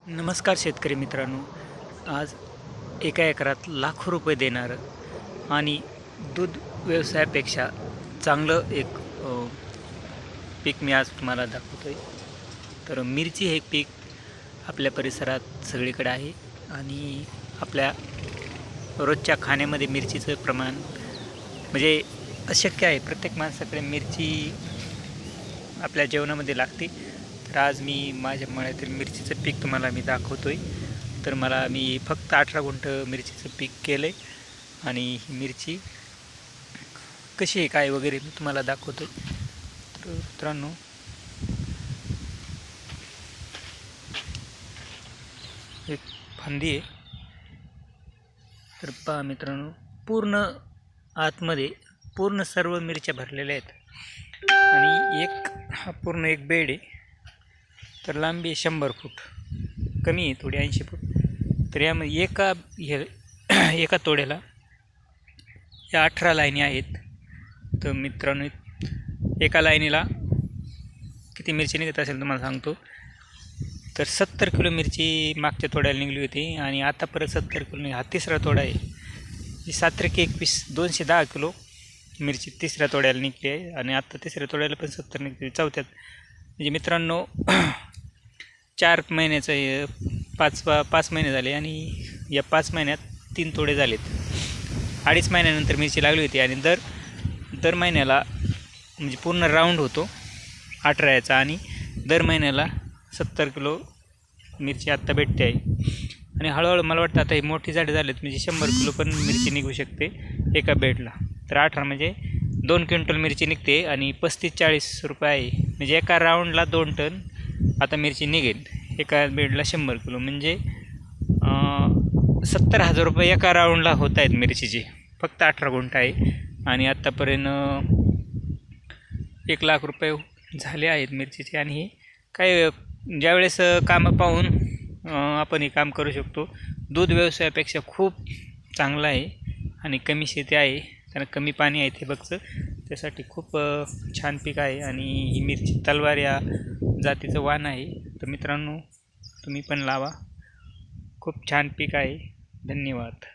नमस्कार शेतकरी मित्रांनो. आज एका एकरात लाखो रुपये देणारं आणि दूध व्यवसायापेक्षा चांगलं एक पीक मी आज तुम्हाला दाखवतो आहे. तर मिरची हे पीक आपल्या परिसरात सगळीकडे आहे आणि आपल्या रोजच्या खाण्यामध्ये मिरचीचं प्रमाण म्हणजे अशक्य आहे. प्रत्येक माणसाकडे मिरची आपल्या जेवणामध्ये लागते. तर आज मी माझ्या मळ्यातील मिरचीचं पीक तुम्हाला मी दाखवतो आहे. तर मी फक्त 18 गुंठ मिरचीचं पीक केलं आहे आणि ही मिरची कशी आहे काय वगैरे मी तुम्हाला दाखवतो आहे. तर मित्रांनो, एक फांदी आहे. तर पहा मित्रांनो, पूर्ण आतमध्ये पूर्ण सर्व मिरच्या भरलेल्या आहेत आणि पूर्ण एक बेड आहे. तर लांबी 100 फूट, कमी आहे थोडी 80 फूट. तर यामध्ये एका तोड्याला या 18 लाईनी आहेत. तर मित्रांनो, एका लाईनीला किती मिरची निघत असेल तुम्हाला सांगतो. तर 70 किलो मिरची मागच्या तोड्याला निघली होती आणि आता परत 70 किलो. हा तिसरा तोडा आहे. 7 × 21 210 किलो मिरची तिसऱ्या तोड्याला निघली आहे आणि आता तिसऱ्या तोड्याला पण 70 निघते. चौथ्यात म्हणजे मित्रांनो 4 महिन्याचं हे 5 महिने झाले आणि या 5 महिन्यात 3 तोडे झालेत. 2.5 महिन्यानंतर मिरची लागली होती आणि दर महिन्याला म्हणजे पूर्ण राऊंड होतो 18 याचा आणि दर महिन्याला 70 किलो मिरची आत्ता भेटते आहे. आणि हळूहळू मला वाटतं आता ही मोठी झाडे झालीत म्हणजे 100 किलो पण मिरची निघू शकते एका बेडला. तर 18 म्हणजे 2 क्विंटल मिरची निघते आणि 35-40 रुपये आहे. म्हणजे एका राऊंडला 2 टन आता मिरची निघेल. एका बेडला 100 किलो म्हणजे 70,000 रुपये एका राऊंडला होत आहेत मिरचीचे. फक्त 18 गुंठ आहे आणि आत्तापर्यंत 1 लाख रुपये झाले आहेत मिरचीचे. आणि हे काय ज्यावेळेस कामं पाहून आपण हे काम करू शकतो. दूध व्यवसायापेक्षा खूप चांगलं आहे आणि कमी शेती आहे, त्यांना कमी पाणी आहे ते बघचं, त्यासाठी खूप छान पीक आहे. आणि ही मिरची तलवार या जातीचं वाण आहे. तर मित्रांनो, तुम्ही पण लावा, खूप छान पीक आहे. धन्यवाद.